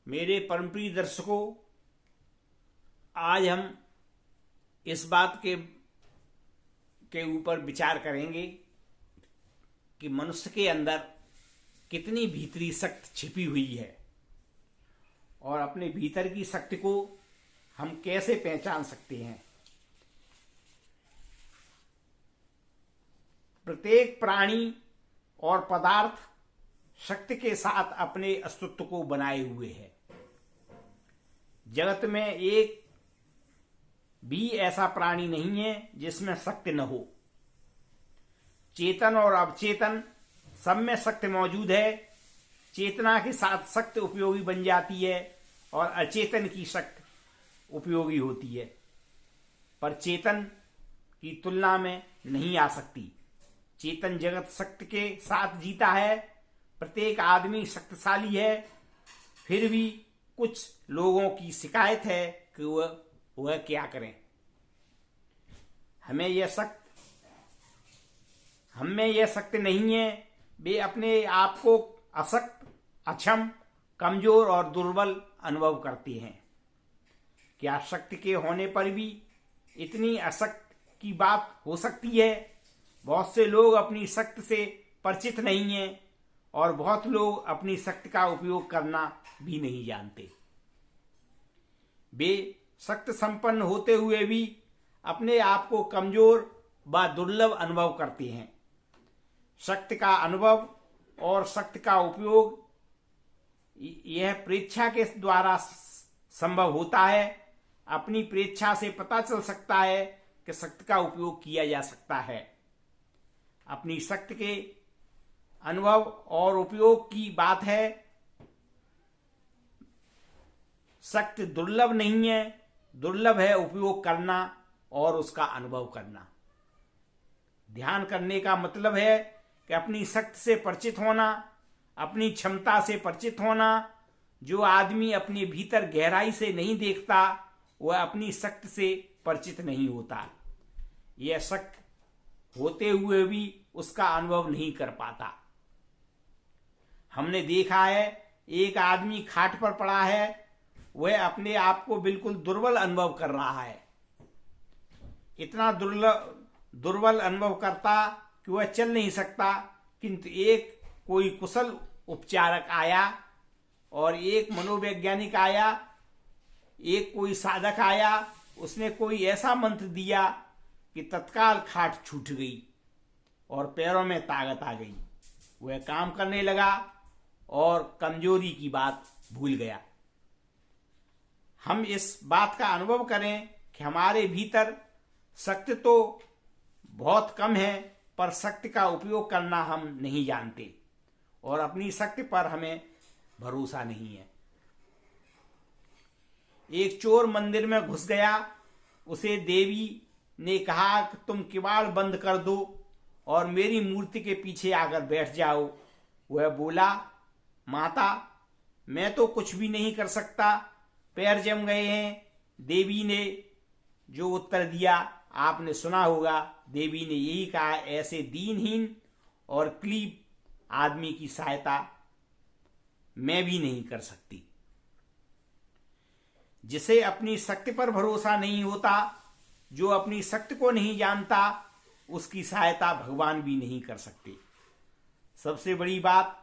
मेरे परमप्रिय दर्शकों, आज हम इस बात के ऊपर विचार करेंगे कि मनुष्य के अंदर कितनी भीतरी शक्ति छिपी हुई है और अपने भीतर की शक्ति को हम कैसे पहचान सकते हैं। प्रत्येक प्राणी और पदार्थ शक्ति के साथ अपने अस्तित्व को बनाए हुए है। जगत में एक भी ऐसा प्राणी नहीं है जिसमें शक्ति न हो। चेतन और अवचेतन सब में शक्ति मौजूद है। चेतना के साथ शक्ति उपयोगी बन जाती है और अचेतन की शक्ति उपयोगी होती है, पर चेतन की तुलना में नहीं आ सकती। चेतन जगत शक्ति के साथ जीता है। प्रत्येक आदमी शक्तिशाली है, फिर भी कुछ लोगों की शिकायत है कि वह क्या करें। हमें यह शक्ति नहीं है। वे अपने आप को अशक्त, अक्षम, कमजोर और दुर्बल अनुभव करते हैं। क्या शक्ति के होने पर भी इतनी अशक्त की बात हो सकती है? बहुत से लोग अपनी शक्ति से परिचित नहीं हैं और बहुत लोग अपनी शक्ति का उपयोग करना भी नहीं जानते। वे शक्ति संपन्न होते हुए भी अपने आप को कमजोर व दुर्लभ अनुभव करते हैं। शक्ति का अनुभव और शक्ति का उपयोग यह प्रेक्षा के द्वारा संभव होता है। अपनी प्रेक्षा से पता चल सकता है कि शक्ति का उपयोग किया जा सकता है। अपनी शक्ति के अनुभव और उपयोग की बात है। शक्ति दुर्लभ नहीं है, दुर्लभ है उपयोग करना और उसका अनुभव करना। ध्यान करने का मतलब है कि अपनी शक्ति से परिचित होना, अपनी क्षमता से परिचित होना। जो आदमी अपने भीतर गहराई से नहीं देखता वह अपनी शक्ति से परिचित नहीं होता। यह शक्ति होते हुए भी उसका अनुभव नहीं कर पाता। हमने देखा है, एक आदमी खाट पर पड़ा है, वह अपने आप को बिल्कुल दुर्बल अनुभव कर रहा है। इतना दुर्बल अनुभव करता कि वह चल नहीं सकता, किंतु एक कोई कुशल उपचारक आया और एक मनोवैज्ञानिक आया, एक कोई साधक आया। उसने कोई ऐसा मंत्र दिया कि तत्काल खाट छूट गई और पैरों में ताकत आ गई। वह काम करने लगा और कमजोरी की बात भूल गया। हम इस बात का अनुभव करें कि हमारे भीतर शक्ति तो बहुत कम है, पर शक्ति का उपयोग करना हम नहीं जानते और अपनी शक्ति पर हमें भरोसा नहीं है। एक चोर मंदिर में घुस गया। उसे देवी ने कहा कि तुम किवाड़ बंद कर दो और मेरी मूर्ति के पीछे आकर बैठ जाओ। वह बोला, माता, मैं तो कुछ भी नहीं कर सकता, पैर जम गए हैं। देवी ने जो उत्तर दिया आपने सुना होगा। देवी ने यही कहा, ऐसे दीनहीन और क्लीब आदमी की सहायता मैं भी नहीं कर सकती। जिसे अपनी शक्ति पर भरोसा नहीं होता, जो अपनी शक्ति को नहीं जानता, उसकी सहायता भगवान भी नहीं कर सकते। सबसे बड़ी बात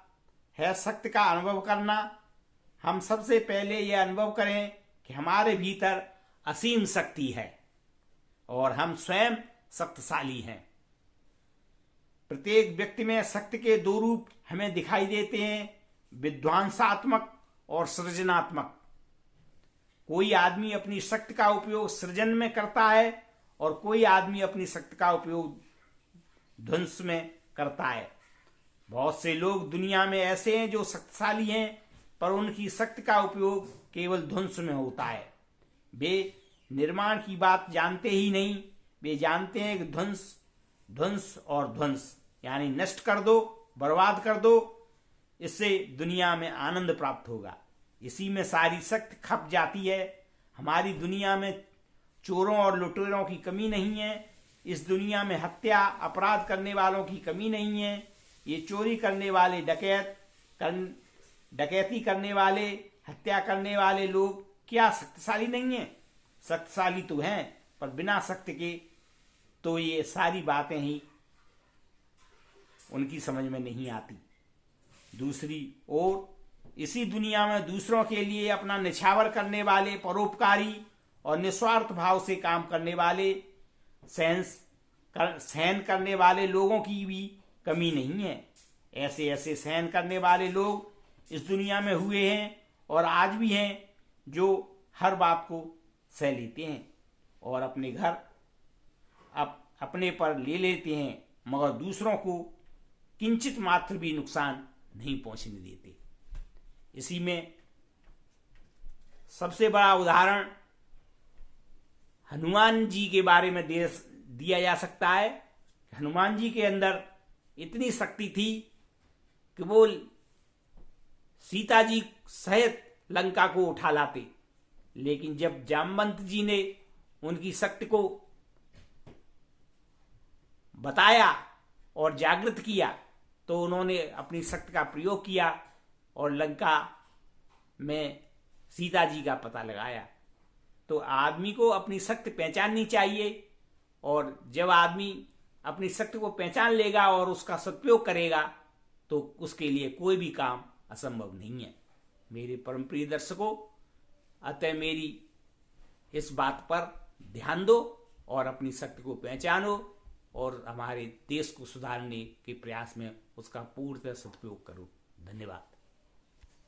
है शक्ति का अनुभव करना। हम सबसे पहले यह अनुभव करें कि हमारे भीतर असीम शक्ति है और हम स्वयं शक्तिशाली हैं। प्रत्येक व्यक्ति में शक्ति के दो रूप हमें दिखाई देते हैं, विध्वंसात्मक और सृजनात्मक। कोई आदमी अपनी शक्ति का उपयोग सृजन में करता है और कोई आदमी अपनी शक्ति का उपयोग ध्वंस में करता है। बहुत से लोग दुनिया में ऐसे हैं जो शक्तिशाली हैं, पर उनकी शक्ति का उपयोग केवल ध्वंस में होता है। वे निर्माण की बात जानते ही नहीं। वे जानते हैं कि ध्वंस और ध्वंस यानी नष्ट कर दो, बर्बाद कर दो, इससे दुनिया में आनंद प्राप्त होगा। इसी में सारी शक्ति खप जाती है। हमारी दुनिया में चोरों और लुटेरों की कमी नहीं है। इस दुनिया में हत्या, अपराध करने वालों की कमी नहीं है। ये चोरी करने वाले, डकैती करने वाले हत्या करने वाले लोग क्या शक्तिशाली नहीं हैं? शक्तिशाली तो हैं, पर बिना शक्ति के तो ये सारी बातें ही उनकी समझ में नहीं आती। दूसरी ओर इसी दुनिया में दूसरों के लिए अपना निछावर करने वाले, परोपकारी और निस्वार्थ भाव से काम करने वाले, सहन करने वाले लोगों की भी कमी नहीं है। ऐसे ऐसे सहन करने वाले लोग इस दुनिया में हुए हैं और आज भी हैं, जो हर बात को सह लेते हैं और अपने घर अपने पर ले लेते हैं, मगर दूसरों को किंचित मात्र भी नुकसान नहीं पहुंचने देते। इसी में सबसे बड़ा उदाहरण हनुमान जी के बारे में दिया जा सकता है। हनुमान जी के अंदर इतनी शक्ति थी कि वो सीता जी सहित लंका को उठा लाते, लेकिन जब जामवंत जी ने उनकी शक्ति को बताया और जागृत किया तो उन्होंने अपनी शक्ति का प्रयोग किया और लंका में सीता जी का पता लगाया। तो आदमी को अपनी शक्ति पहचाननी चाहिए, और जब आदमी अपनी शक्ति को पहचान लेगा और उसका सदुपयोग करेगा तो उसके लिए कोई भी काम असंभव नहीं है। मेरे परम प्रिय दर्शकों, अतः मेरी इस बात पर ध्यान दो और अपनी शक्ति को पहचानो और हमारे देश को सुधारने के प्रयास में उसका पूर्णतः सदुपयोग करो। धन्यवाद।